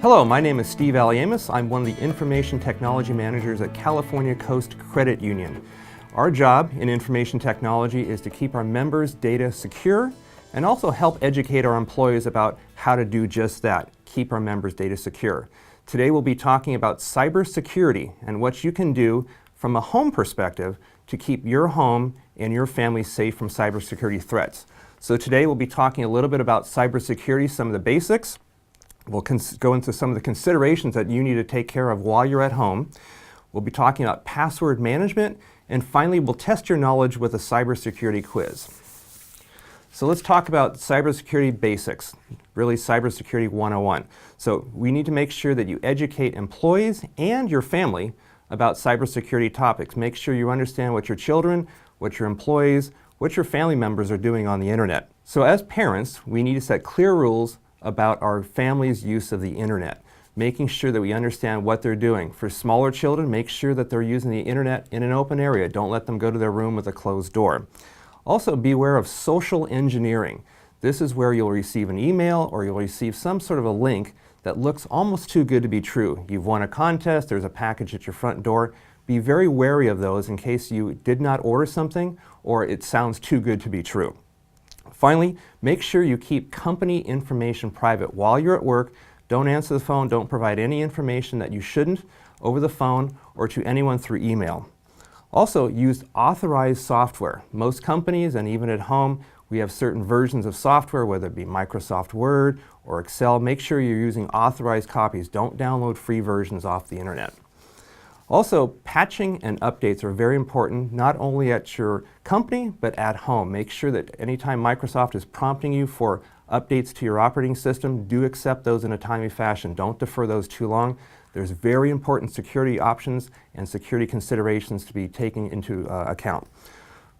Hello, my name is Steve Aliamis. I'm one of the Information Technology Managers at California Coast Credit Union. Our job in information technology is to keep our members' data secure and also help educate our employees about how to do just that, keep our members' data secure. Today we'll be talking about cybersecurity and what you can do from a home perspective to keep your home and your family safe from cybersecurity threats. So today we'll be talking a little bit about cybersecurity, some of the basics. We'll go into some of the considerations that you need to take care of while you're at home. We'll be talking about password management, and finally we'll test your knowledge with a cybersecurity quiz. So let's talk about cybersecurity basics, really cybersecurity 101. So we need to make sure that you educate employees and your family about cybersecurity topics. Make sure you understand what your children, what your employees, what your family members are doing on the internet. So as parents, we need to set clear rules about our family's use of the internet, making sure that we understand what they're doing. For smaller children, make sure that they're using the internet in an open area. Don't let them go to their room with a closed door. Also, beware of social engineering. This is where you'll receive an email or you'll receive some sort of a link that looks almost too good to be true. You've won a contest, there's a package at your front door. Be very wary of those in case you did not order something or it sounds too good to be true. Finally, make sure you keep company information private while you're at work. Don't answer the phone, don't provide any information that you shouldn't over the phone or to anyone through email. Also, use authorized software. Most companies and even at home, we have certain versions of software, whether it be Microsoft Word or Excel. Make sure you're using authorized copies. Don't download free versions off the internet. Also, patching and updates are very important, not only at your company, but at home. Make sure that anytime Microsoft is prompting you for updates to your operating system, do accept those in a timely fashion. Don't defer those too long. There's very important security options and security considerations to be taken into account.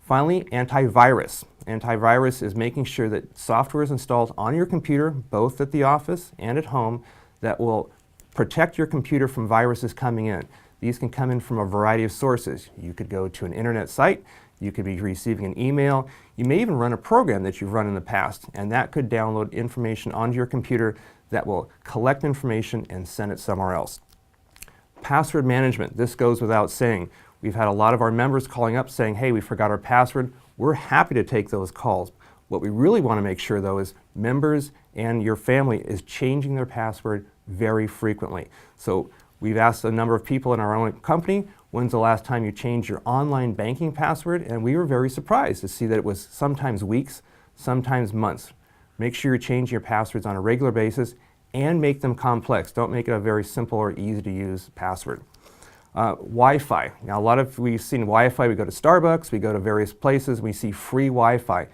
Finally, antivirus. Antivirus is making sure that software is installed on your computer, both at the office and at home, that will protect your computer from viruses coming in. These can come in from a variety of sources. You could go to an internet site, you could be receiving an email, you may even run a program that you've run in the past, and that could download information onto your computer that will collect information and send it somewhere else. Password management, this goes without saying. We've had a lot of our members calling up saying, hey, we forgot our password. We're happy to take those calls. What we really want to make sure though is members and your family is changing their password very frequently. So we've asked a number of people in our own company, when's the last time you changed your online banking password? And we were very surprised to see that it was sometimes weeks, sometimes months. Make sure you're changing your passwords on a regular basis and make them complex. Don't make it a very simple or easy to use password. Wi-Fi. Now we've seen Wi-Fi, we go to Starbucks, we go to various places, we see free Wi-Fi.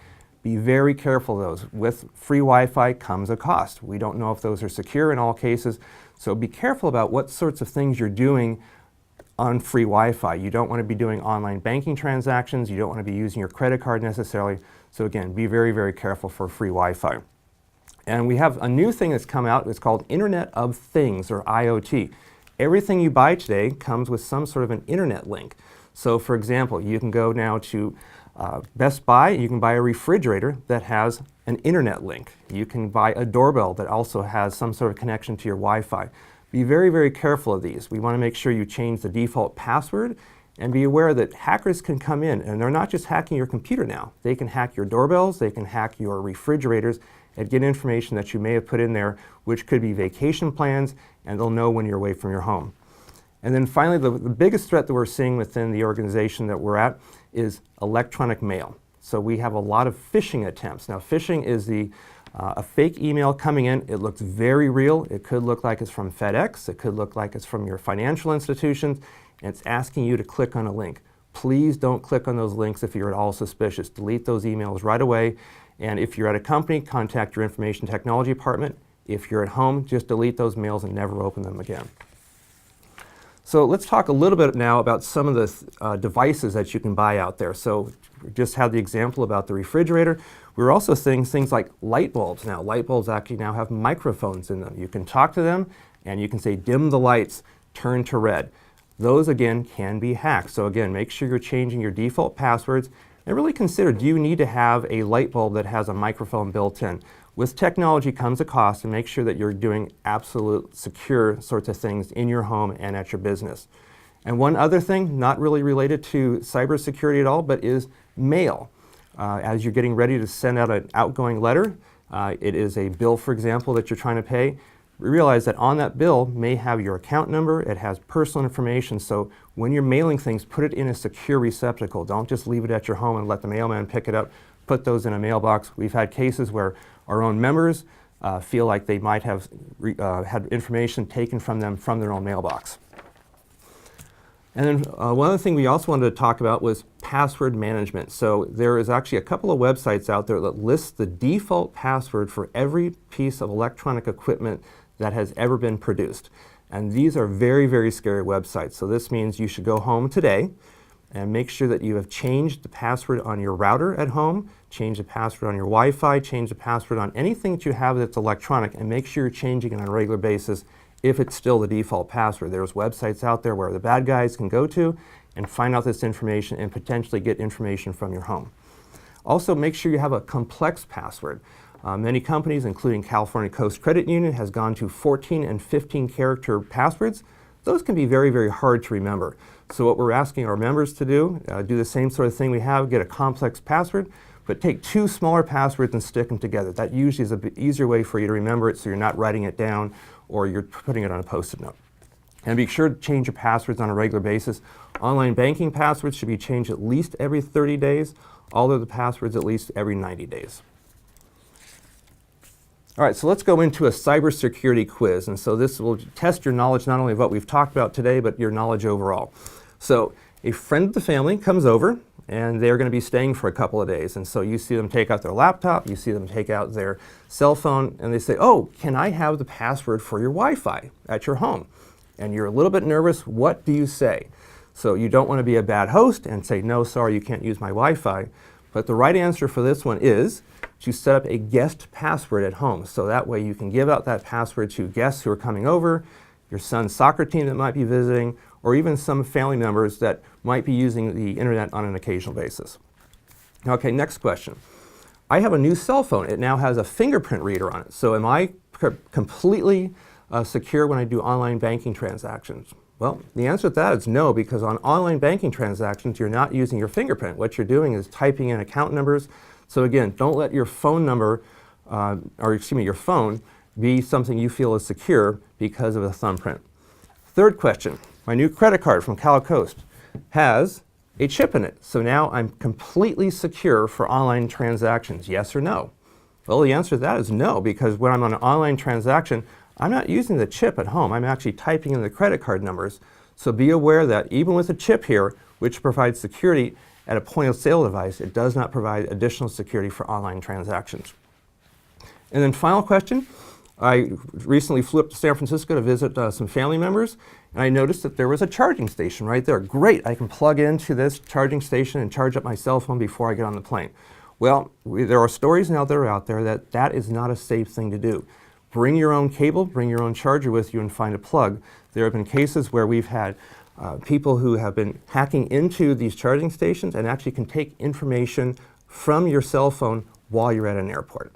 Be very careful of those. With free Wi-Fi comes a cost. We don't know if those are secure in all cases, so be careful about what sorts of things you're doing on free Wi-Fi. You don't want to be doing online banking transactions, you don't want to be using your credit card necessarily, so again, be very, very careful for free Wi-Fi. And we have a new thing that's come out, it's called Internet of Things, or IoT. Everything you buy today comes with some sort of an internet link. So for example, you can go now to Best Buy, you can buy a refrigerator that has an internet link. You can buy a doorbell that also has some sort of connection to your Wi-Fi. Be very, very careful of these. We want to make sure you change the default password and be aware that hackers can come in, and they're not just hacking your computer now. They can hack your doorbells, they can hack your refrigerators and get information that you may have put in there, which could be vacation plans, and they'll know when you're away from your home. And then finally, the biggest threat that we're seeing within the organization that we're at is electronic mail. So we have a lot of phishing attempts. Now, phishing is a fake email coming in. It looks very real. It could look like it's from FedEx. It could look like it's from your financial institutions, and it's asking you to click on a link. Please don't click on those links if you're at all suspicious. Delete those emails right away. And if you're at a company, contact your information technology department. If you're at home, just delete those mails and never open them again. So let's talk a little bit now about some of the devices that you can buy out there. So we just had the example about the refrigerator. We're also seeing things like light bulbs now. Light bulbs actually now have microphones in them. You can talk to them and you can say, dim the lights, turn to red. Those again can be hacked. So again, make sure you're changing your default passwords and really consider, do you need to have a light bulb that has a microphone built in? With technology comes a cost, and make sure that you're doing absolute secure sorts of things in your home and at your business. And one other thing, not really related to cybersecurity at all, but is mail. As you're getting ready to send out an outgoing letter, it is a bill, for example, that you're trying to pay. Realize that on that bill may have your account number, it has personal information, so when you're mailing things, put it in a secure receptacle. Don't just leave it at your home and let the mailman pick it up. Put those in a mailbox. We've had cases where our own members feel like they might have had information taken from them from their own mailbox. And then one other thing we also wanted to talk about was password management. So there is actually a couple of websites out there that list the default password for every piece of electronic equipment that has ever been produced. And these are very, very scary websites. So this means you should go home today and make sure that you have changed the password on your router at home, change the password on your Wi-Fi, change the password on anything that you have that's electronic, and make sure you're changing it on a regular basis if it's still the default password. There's websites out there where the bad guys can go to and find out this information and potentially get information from your home. Also, make sure you have a complex password. Many companies, including California Coast Credit Union, has gone to 14 and 15 character passwords. Those can be very, very hard to remember. So what we're asking our members to do the same sort of thing we have, get a complex password, but take two smaller passwords and stick them together. That usually is a bit easier way for you to remember it, so you're not writing it down or you're putting it on a Post-it note. And be sure to change your passwords on a regular basis. Online banking passwords should be changed at least every 30 days, all of the passwords at least every 90 days. All right, so let's go into a cybersecurity quiz. And so this will test your knowledge not only of what we've talked about today, but your knowledge overall. So a friend of the family comes over, and they're going to be staying for a couple of days. And so you see them take out their laptop, you see them take out their cell phone, and they say, "Oh, can I have the password for your Wi-Fi at your home?" And you're a little bit nervous. What do you say? So you don't want to be a bad host and say, "No, sorry, you can't use my Wi-Fi." But the right answer for this one is to set up a guest password at home. So that way you can give out that password to guests who are coming over, your son's soccer team that might be visiting, or even some family members that might be using the internet on an occasional basis. Okay, next question. I have a new cell phone. It now has a fingerprint reader on it. So am I completely secure when I do online banking transactions? Well, the answer to that is no, because on online banking transactions, you're not using your fingerprint. What you're doing is typing in account numbers. So again, don't let your phone number, your phone, be something you feel is secure because of a thumbprint. Third question. My new credit card from Cal Coast has a chip in it. So now I'm completely secure for online transactions. Yes or no? Well, the answer to that is no, because when I'm on an online transaction, I'm not using the chip at home. I'm actually typing in the credit card numbers. So be aware that even with a chip here, which provides security at a point-of-sale device, it does not provide additional security for online transactions. And then final question. I recently flew up to San Francisco to visit some family members, and I noticed that there was a charging station right there. Great, I can plug into this charging station and charge up my cell phone before I get on the plane. Well, there are stories now that are out there that that is not a safe thing to do. Bring your own cable, bring your own charger with you, and find a plug. There have been cases where we've had people who have been hacking into these charging stations and actually can take information from your cell phone while you're at an airport.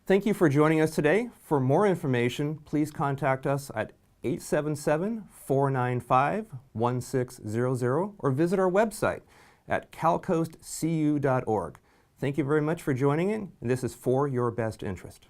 Thank you for joining us today. For more information, please contact us at 877-495-1600 or visit our website at calcoastcu.org. Thank you very much for joining in, and this is for your best interest.